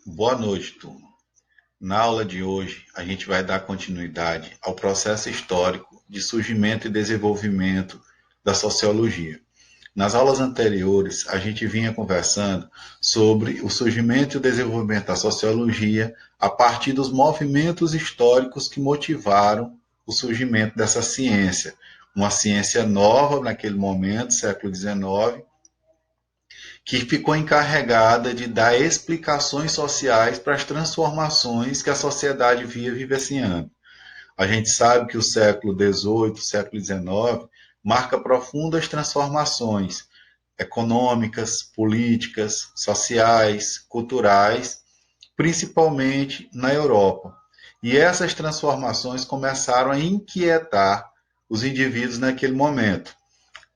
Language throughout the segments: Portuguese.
Boa noite, turma. Na aula de hoje, a gente vai dar continuidade ao processo histórico de surgimento e desenvolvimento da sociologia. Nas aulas anteriores, a gente vinha conversando sobre o surgimento e o desenvolvimento da sociologia a partir dos movimentos históricos que motivaram o surgimento dessa ciência. Uma ciência nova naquele momento, século XIX, que ficou encarregada de dar explicações sociais para as transformações que a sociedade via vivenciando. A gente sabe que o século XVIII, século XIX, marca profundas transformações econômicas, políticas, sociais, culturais, principalmente na Europa. E essas transformações começaram a inquietar os indivíduos naquele momento.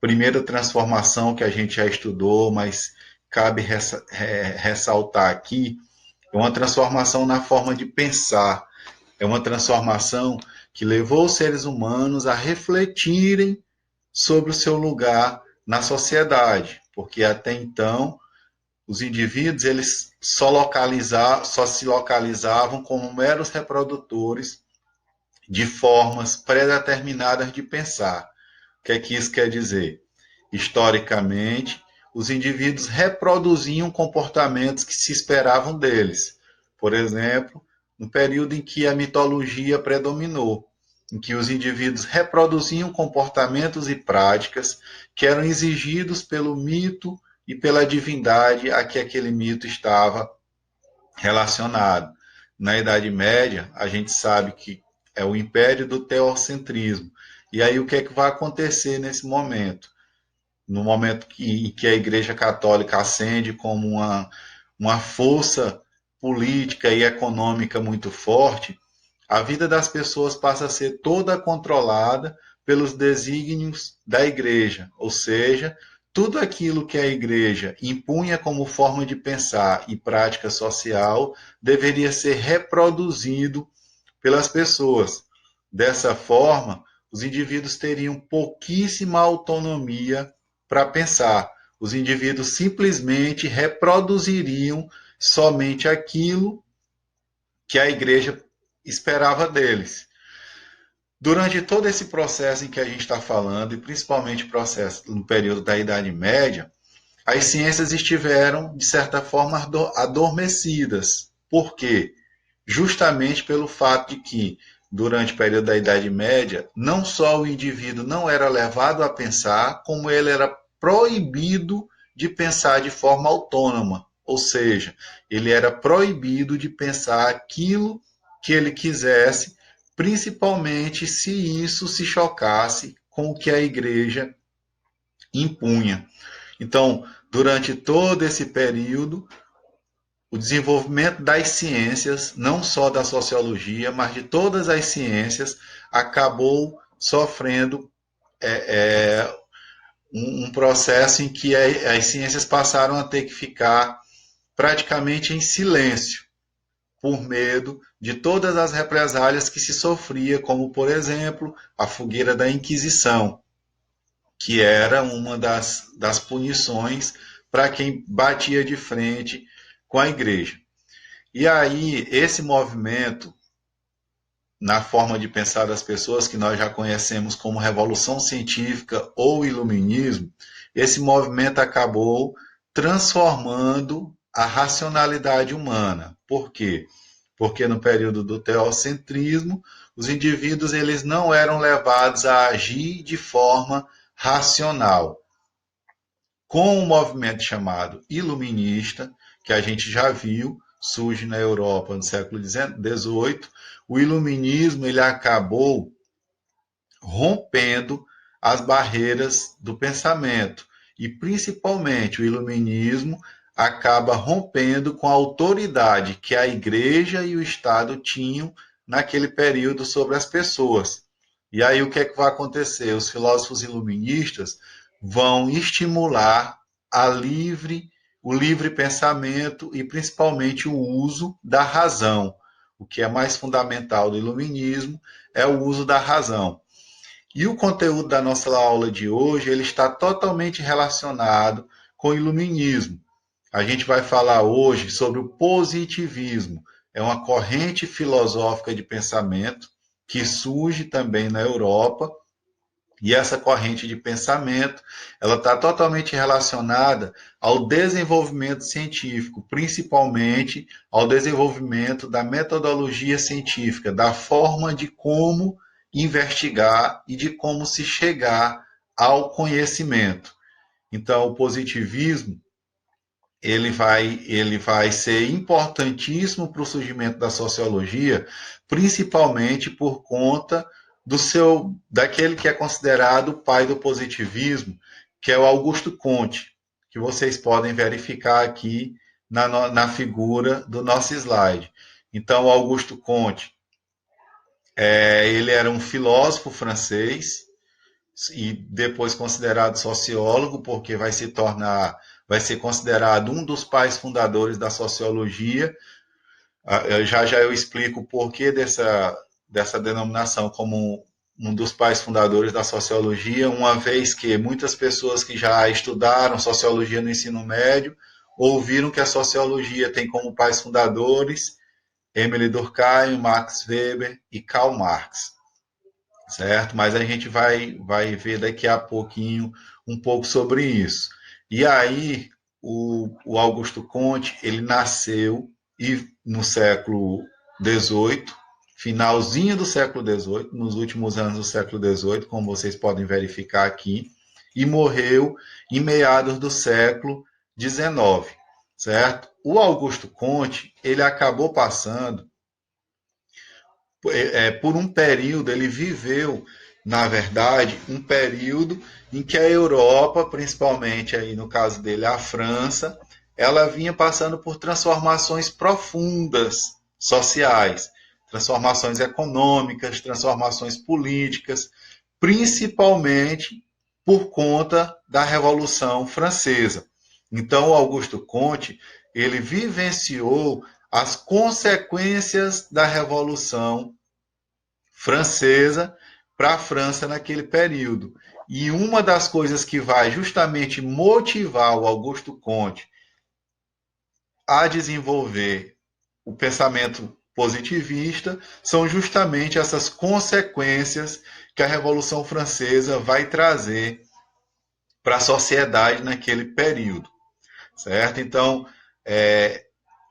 Primeira transformação que a gente já estudou, mas cabe ressaltar aqui, é uma transformação na forma de pensar. É uma transformação que levou os seres humanos a refletirem sobre o seu lugar na sociedade, porque até então os indivíduos eles só se localizavam como meros reprodutores de formas pré-determinadas de pensar. O que é que isso quer dizer? Historicamente, os indivíduos reproduziam comportamentos que se esperavam deles. Por exemplo, no período em que a mitologia predominou, em que os indivíduos reproduziam comportamentos e práticas que eram exigidos pelo mito e pela divindade a que aquele mito estava relacionado. Na Idade Média, a gente sabe que é o império do teocentrismo. E aí o que é que vai acontecer nesse momento? No momento em que a Igreja Católica ascende como uma força política e econômica muito forte, a vida das pessoas passa a ser toda controlada pelos desígnios da Igreja, ou seja, tudo aquilo que a Igreja impunha como forma de pensar e prática social deveria ser reproduzido pelas pessoas. Dessa forma, os indivíduos teriam pouquíssima autonomia para pensar. Os indivíduos simplesmente reproduziriam somente aquilo que a igreja esperava deles. Durante todo esse processo em que a gente está falando, e principalmente o processo no período da Idade Média, as ciências estiveram, de certa forma, adormecidas. Por quê? Justamente pelo fato de que, durante o período da Idade Média, não só o indivíduo não era levado a pensar, como ele era proibido de pensar de forma autônoma. Ou seja, ele era proibido de pensar aquilo que ele quisesse, principalmente se isso se chocasse com o que a igreja impunha. Então, durante todo esse período, o desenvolvimento das ciências, não só da sociologia, mas de todas as ciências, acabou sofrendo um processo em que as ciências passaram a ter que ficar praticamente em silêncio, por medo de todas as represálias que se sofria, como, por exemplo, a fogueira da Inquisição, que era uma das punições para quem batia de frente com a igreja. E aí, esse movimento, na forma de pensar das pessoas, que nós já conhecemos como Revolução Científica ou Iluminismo, esse movimento acabou transformando a racionalidade humana. Por quê? Porque no período do teocentrismo, os indivíduos eles não eram levados a agir de forma racional. Com um movimento chamado iluminista, que a gente já viu, surge na Europa no século XVIII, o iluminismo ele acabou rompendo as barreiras do pensamento e principalmente o iluminismo acaba rompendo com a autoridade que a igreja e o Estado tinham naquele período sobre as pessoas. E aí o que é que vai acontecer? Os filósofos iluministas vão estimular o livre pensamento e principalmente o uso da razão. O que é mais fundamental do iluminismo é o uso da razão. E o conteúdo da nossa aula de hoje ele está totalmente relacionado com o iluminismo. A gente vai falar hoje sobre o positivismo. É uma corrente filosófica de pensamento que surge também na Europa, e essa corrente de pensamento, ela está totalmente relacionada ao desenvolvimento científico, principalmente ao desenvolvimento da metodologia científica, da forma de como investigar e de como se chegar ao conhecimento. Então, o positivismo ele vai ser importantíssimo para o surgimento da sociologia, principalmente por conta daquele que é considerado o pai do positivismo, que é o Augusto Comte, que vocês podem verificar aqui na figura do nosso slide. Então, o Augusto Comte, ele era um filósofo francês e depois considerado sociólogo, porque vai ser considerado um dos pais fundadores da sociologia. Já já eu explico o porquê dessa denominação como um dos pais fundadores da sociologia, uma vez que muitas pessoas que já estudaram sociologia no ensino médio ouviram que a sociologia tem como pais fundadores Émile Durkheim, Max Weber e Karl Marx, certo? Mas a gente vai ver daqui a pouquinho um pouco sobre isso. E aí, o Augusto Comte, ele nasceu no século XVIII, finalzinho do século XVIII, nos últimos anos do século XVIII, como vocês podem verificar aqui, e morreu em meados do século XIX, certo? O Augusto Comte, ele acabou passando por um período, ele viveu, na verdade, um período em que a Europa, principalmente aí no caso dele a França, ela vinha passando por transformações profundas sociais, transformações econômicas, transformações políticas, principalmente por conta da Revolução Francesa. Então, o Augusto Comte, ele vivenciou as consequências da Revolução Francesa para a França naquele período. E uma das coisas que vai justamente motivar o Augusto Comte a desenvolver o pensamento positivista são justamente essas consequências que a Revolução Francesa vai trazer para a sociedade naquele período, certo? Então,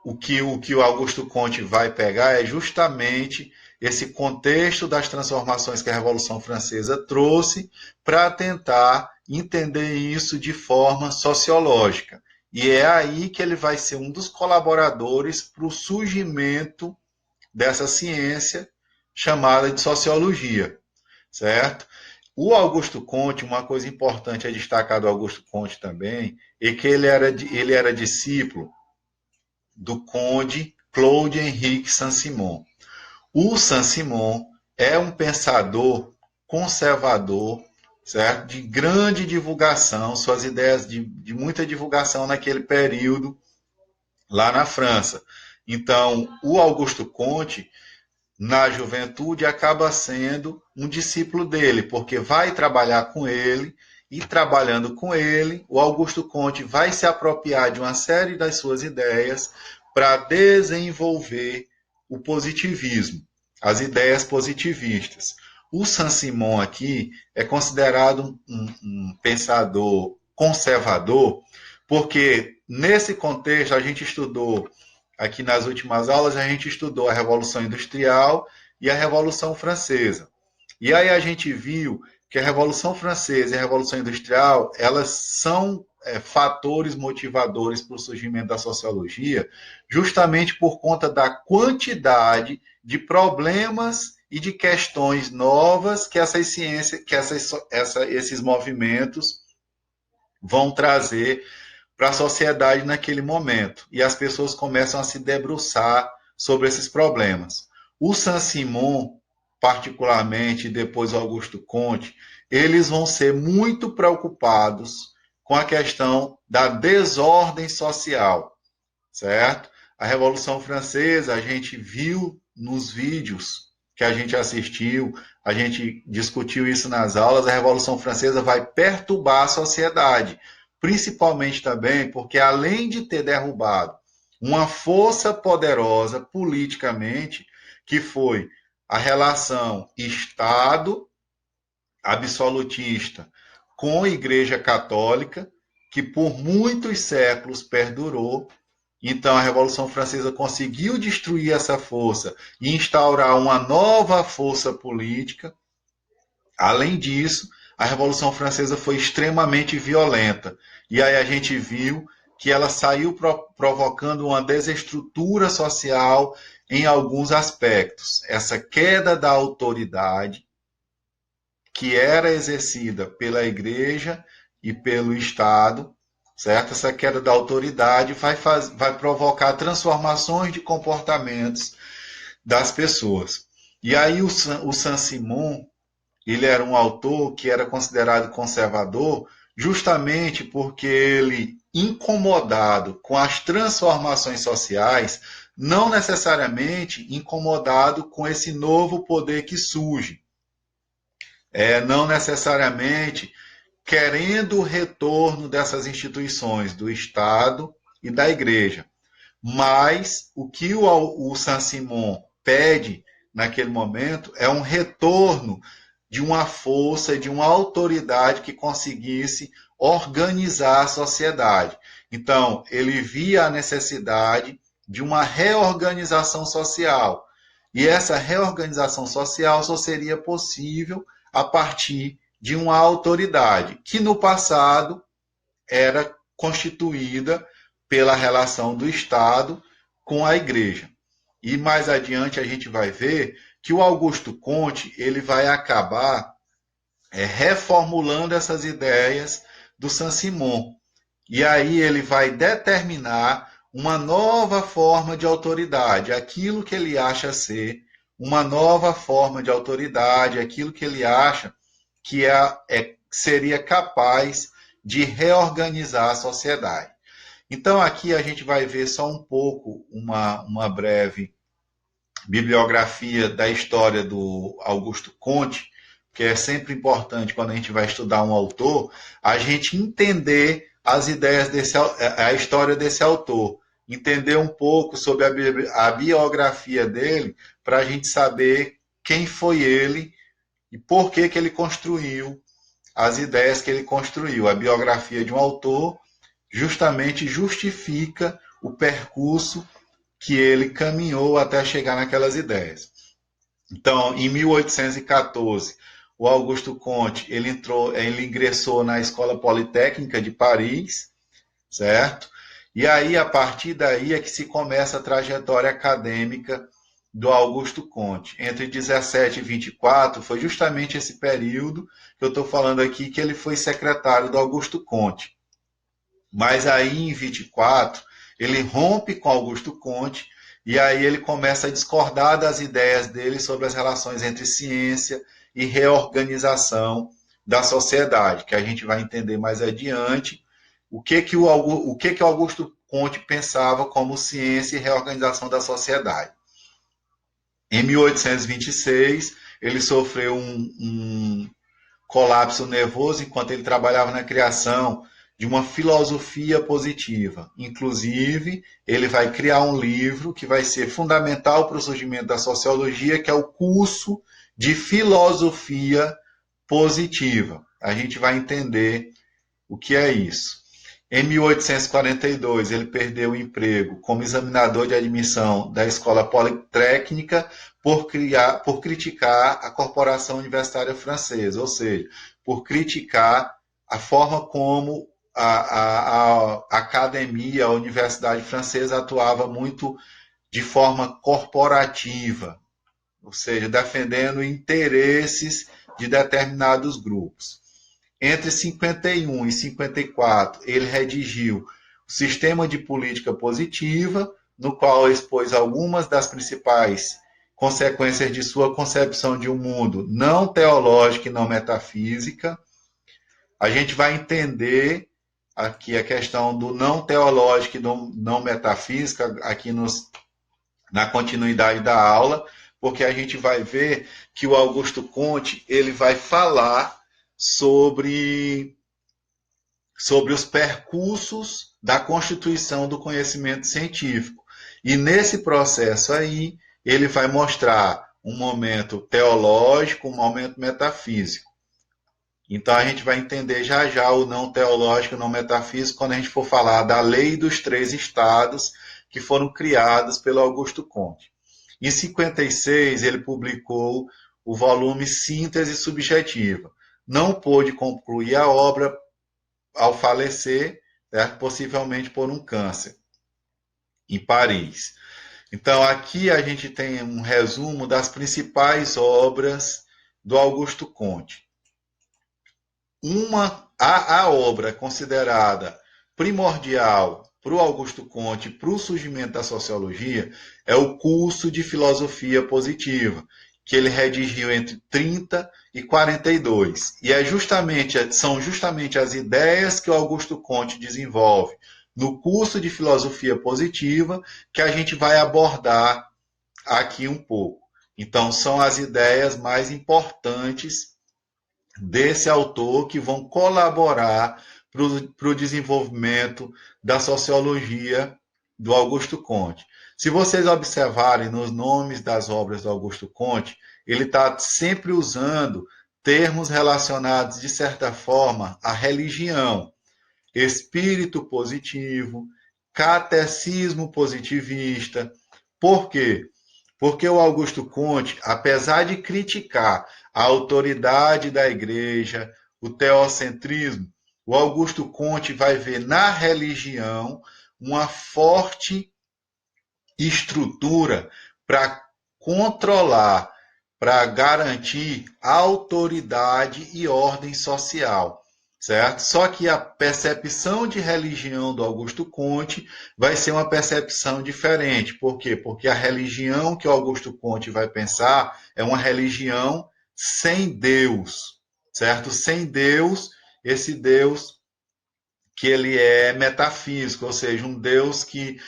o que o Augusto Comte vai pegar é justamente esse contexto das transformações que a Revolução Francesa trouxe para tentar entender isso de forma sociológica. E é aí que ele vai ser um dos colaboradores para o surgimento dessa ciência chamada de sociologia, certo? O Augusto Comte, uma coisa importante a destacar do Augusto Comte também, é que ele era discípulo do conde Claude Henrique Saint-Simon. O Saint-Simon é um pensador conservador, certo? De grande divulgação, suas ideias de muita divulgação naquele período lá na França. Então, o Augusto Comte, na juventude, acaba sendo um discípulo dele, porque vai trabalhar com ele, e trabalhando com ele, o Augusto Comte vai se apropriar de uma série das suas ideias para desenvolver o positivismo, as ideias positivistas. O Saint-Simon aqui é considerado um pensador conservador, porque nesse contexto a gente estudou, aqui nas últimas aulas, a gente estudou a Revolução Industrial e a Revolução Francesa. E aí a gente viu que a Revolução Francesa e a Revolução Industrial, elas são fatores motivadores para o surgimento da sociologia, justamente por conta da quantidade de problemas e de questões novas que essas ciências, que esses movimentos vão trazer para a sociedade naquele momento. E as pessoas começam a se debruçar sobre esses problemas. O Saint-Simon, particularmente, e depois o Augusto Comte, eles vão ser muito preocupados com a questão da desordem social, certo? A Revolução Francesa, a gente viu nos vídeos que a gente assistiu, a gente discutiu isso nas aulas, a Revolução Francesa vai perturbar a sociedade, principalmente também porque, além de ter derrubado uma força poderosa politicamente, que foi a relação Estado absolutista com a Igreja Católica, que por muitos séculos perdurou. Então, a Revolução Francesa conseguiu destruir essa força e instaurar uma nova força política. Além disso, a Revolução Francesa foi extremamente violenta. E aí a gente viu que ela saiu provocando uma desestrutura social em alguns aspectos. Essa queda da autoridade que era exercida pela Igreja e pelo Estado, certo? Essa queda da autoridade vai provocar transformações de comportamentos das pessoas. E aí o Saint-Simon, ele era um autor que era considerado conservador justamente porque ele, incomodado com as transformações sociais, não necessariamente incomodado com esse novo poder que surge, não necessariamente querendo o retorno dessas instituições do Estado e da Igreja. Mas o que o Saint-Simon pede naquele momento é um retorno de uma força, de uma autoridade que conseguisse organizar a sociedade. Então, ele via a necessidade de uma reorganização social. E essa reorganização social só seria possível a partir de uma autoridade, que no passado era constituída pela relação do Estado com a Igreja. E mais adiante a gente vai ver que o Augusto Comte ele vai acabar reformulando essas ideias do Saint-Simon. E aí ele vai determinar uma nova forma de autoridade, aquilo que ele acha ser uma nova forma de autoridade, aquilo que ele acha que seria capaz de reorganizar a sociedade. Então, aqui a gente vai ver só um pouco, uma breve bibliografia da história do Augusto Comte, que é sempre importante quando a gente vai estudar um autor, a gente entender as ideias a história desse autor, entender um pouco sobre a biografia dele, para a gente saber quem foi ele e por que ele construiu as ideias que ele construiu. A biografia de um autor justamente justifica o percurso que ele caminhou até chegar naquelas ideias. Então, em 1814, o Augusto Comte ele ingressou na Escola Politécnica de Paris, certo? E aí, a partir daí, é que se começa a trajetória acadêmica do Augusto Comte. Entre 17 e 24, foi justamente esse período que eu estou falando aqui, que ele foi secretário do Augusto Comte. Mas aí, em 24, ele rompe com Augusto Comte e aí ele começa a discordar das ideias dele sobre as relações entre ciência e reorganização da sociedade, que a gente vai entender mais adiante o que o Augusto Comte pensava como ciência e reorganização da sociedade. Em 1826, ele sofreu um colapso nervoso enquanto ele trabalhava na criação de uma filosofia positiva. Inclusive, ele vai criar um livro que vai ser fundamental para o surgimento da sociologia, que é o curso de filosofia positiva. A gente vai entender o que é isso. Em 1842, ele perdeu o emprego como examinador de admissão da Escola Politécnica por criticar a Corporação Universitária Francesa, ou seja, por criticar a forma como a academia, a Universidade Francesa atuava muito de forma corporativa, ou seja, defendendo interesses de determinados grupos. Entre 51 e 54, ele redigiu o Sistema de Política Positiva, no qual expôs algumas das principais consequências de sua concepção de um mundo não teológico e não metafísica. A gente vai entender aqui a questão do não teológico e do não metafísica, aqui na continuidade da aula, porque a gente vai ver que o Augusto Comte ele vai falar sobre sobre os percursos da constituição do conhecimento científico. E nesse processo aí, ele vai mostrar um momento teológico, um momento metafísico. Então a gente vai entender já já o não teológico, o não metafísico, quando a gente for falar da lei dos três estados que foram criados pelo Augusto Comte. Em 56, ele publicou o volume Síntese Subjetiva. Não pôde concluir a obra ao falecer, certo? Possivelmente por um câncer, em Paris. Então, aqui a gente tem um resumo das principais obras do Augusto Comte. A obra considerada primordial para o Augusto Comte, para o surgimento da sociologia, é o curso de filosofia positiva, que ele redigiu entre 30 e 42. E são justamente as ideias que o Augusto Comte desenvolve no curso de filosofia positiva que a gente vai abordar aqui um pouco. Então, são as ideias mais importantes desse autor que vão colaborar para o desenvolvimento da sociologia do Augusto Comte. Se vocês observarem nos nomes das obras do Augusto Comte, ele está sempre usando termos relacionados, de certa forma, à religião. Espírito positivo, catecismo positivista. Por quê? Porque o Augusto Comte, apesar de criticar a autoridade da igreja, o teocentrismo, o Augusto Comte vai ver na religião uma forte estrutura para controlar, para garantir autoridade e ordem social, certo? Só que a percepção de religião do Augusto Comte vai ser uma percepção diferente. Por quê? Porque a religião que o Augusto Comte vai pensar é uma religião sem Deus, certo? Sem Deus, esse Deus que ele é metafísico, ou seja, um Deus que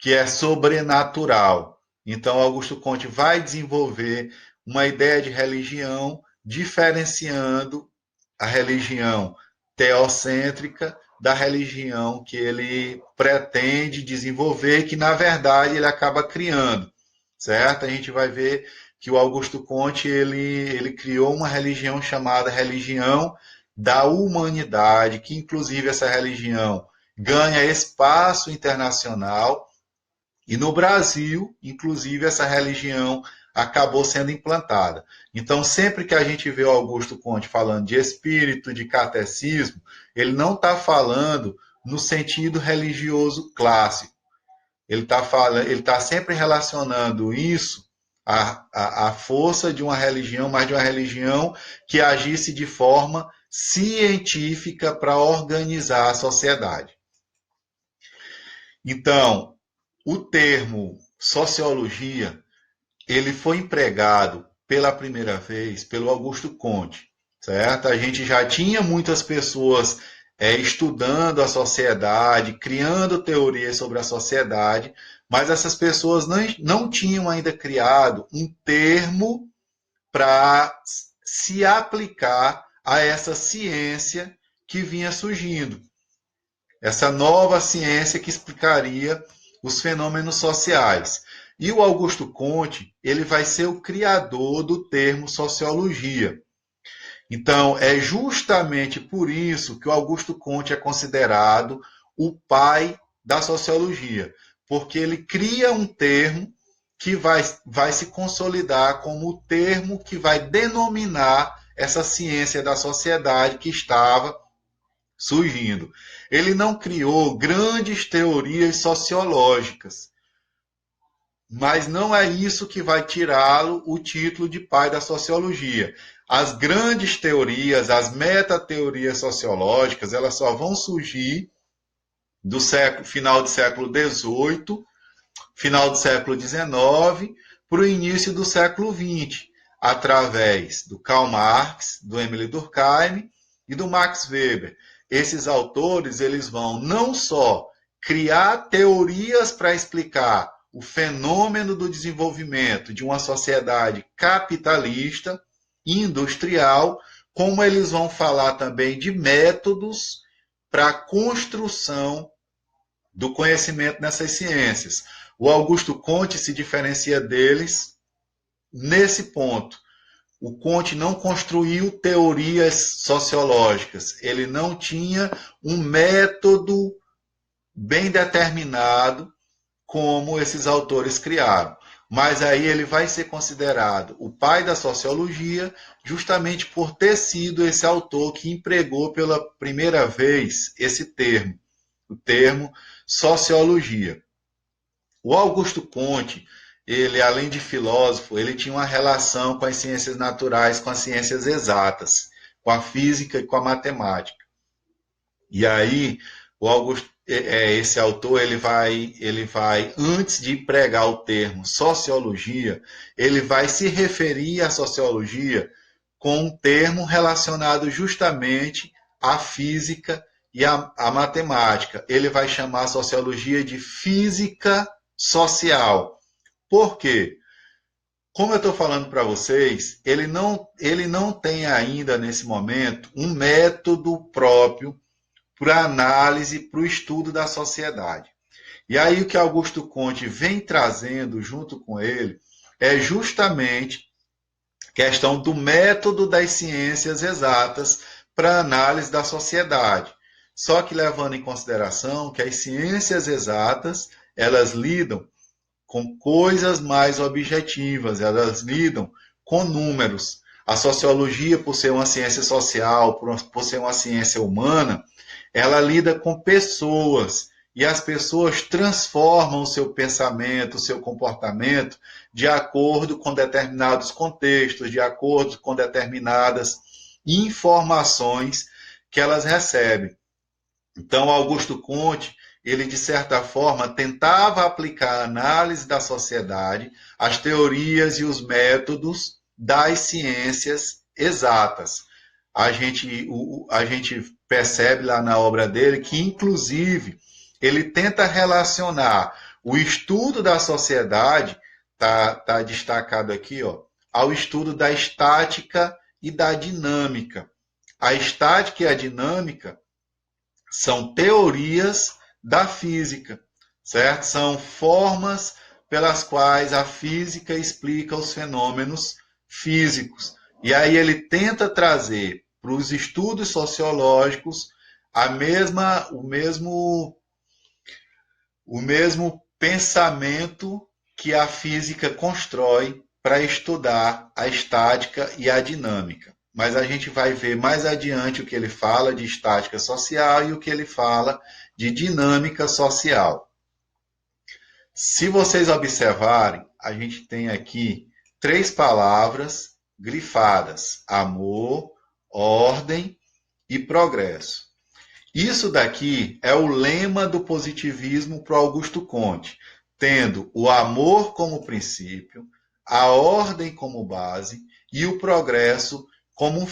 é sobrenatural. Então, Augusto Comte vai desenvolver uma ideia de religião diferenciando a religião teocêntrica da religião que ele pretende desenvolver, que na verdade ele acaba criando, certo? A gente vai ver que o Augusto Comte ele criou uma religião chamada religião da humanidade, que inclusive essa religião ganha espaço internacional e no Brasil, inclusive, essa religião acabou sendo implantada. Então, sempre que a gente vê o Augusto Comte falando de espírito, de catecismo, ele não está falando no sentido religioso clássico. Ele está sempre relacionando isso à força de uma religião, mas de uma religião que agisse de forma científica para organizar a sociedade. Então, o termo sociologia, ele foi empregado pela primeira vez pelo Augusto Comte, certo? A gente já tinha muitas pessoas estudando a sociedade, criando teorias sobre a sociedade, mas essas pessoas não tinham ainda criado um termo para se aplicar a essa ciência que vinha surgindo. Essa nova ciência que explicaria os fenômenos sociais. E o Augusto Comte, ele vai ser o criador do termo sociologia. Então, é justamente por isso que o Augusto Comte é considerado o pai da sociologia, porque ele cria um termo que vai se consolidar como o termo que vai denominar essa ciência da sociedade que estava surgindo. Ele não criou grandes teorias sociológicas, mas não é isso que vai tirá-lo o título de pai da sociologia. As grandes teorias, as metateorias sociológicas, elas só vão surgir do final do século XVIII, final do século XIX, para o início do século XX, através do Karl Marx, do Emile Durkheim e do Max Weber. Esses autores eles vão não só criar teorias para explicar o fenômeno do desenvolvimento de uma sociedade capitalista e industrial, como eles vão falar também de métodos para a construção do conhecimento nessas ciências. O Augusto Comte se diferencia deles nesse ponto. O Comte não construiu teorias sociológicas, ele não tinha um método bem determinado como esses autores criaram. Mas aí ele vai ser considerado o pai da sociologia, justamente por ter sido esse autor que empregou pela primeira vez esse termo, o termo sociologia. O Augusto Comte, ele, além de filósofo, ele tinha uma relação com as ciências naturais, com as ciências exatas, com a física e com a matemática. E aí, o Augusto, esse autor, ele vai, antes de pregar o termo sociologia, ele vai se referir à sociologia com um termo relacionado justamente à física e à matemática. Ele vai chamar a sociologia de física social. Por quê? Como eu estou falando para vocês, ele não tem ainda, nesse momento, um método próprio para análise, para o estudo da sociedade. E aí o que Augusto Comte vem trazendo junto com ele é justamente a questão do método das ciências exatas para análise da sociedade. Só que levando em consideração que as ciências exatas, elas lidam com coisas mais objetivas, elas lidam com números. A sociologia, por ser uma ciência social, por ser uma ciência humana, ela lida com pessoas e as pessoas transformam o seu pensamento, o seu comportamento de acordo com determinados contextos, de acordo com determinadas informações que elas recebem. Então, Augusto Comte, ele de certa forma tentava aplicar a análise da sociedade, as teorias e os métodos das ciências exatas. A gente percebe lá na obra dele que, inclusive, ele tenta relacionar o estudo da sociedade, tá destacado aqui, ó, ao estudo da estática e da dinâmica. A estática e a dinâmica são teorias da física, certo? São formas pelas quais a física explica os fenômenos físicos. E aí ele tenta trazer para os estudos sociológicos o mesmo pensamento que a física constrói para estudar a estática e a dinâmica. Mas a gente vai ver mais adiante o que ele fala de estática social e o que ele fala de dinâmica social. Se vocês observarem, a gente tem aqui 3 palavras grifadas: amor, ordem e progresso. Isso daqui é o lema do positivismo para Augusto Comte, tendo o amor como princípio, a ordem como base e o progresso como um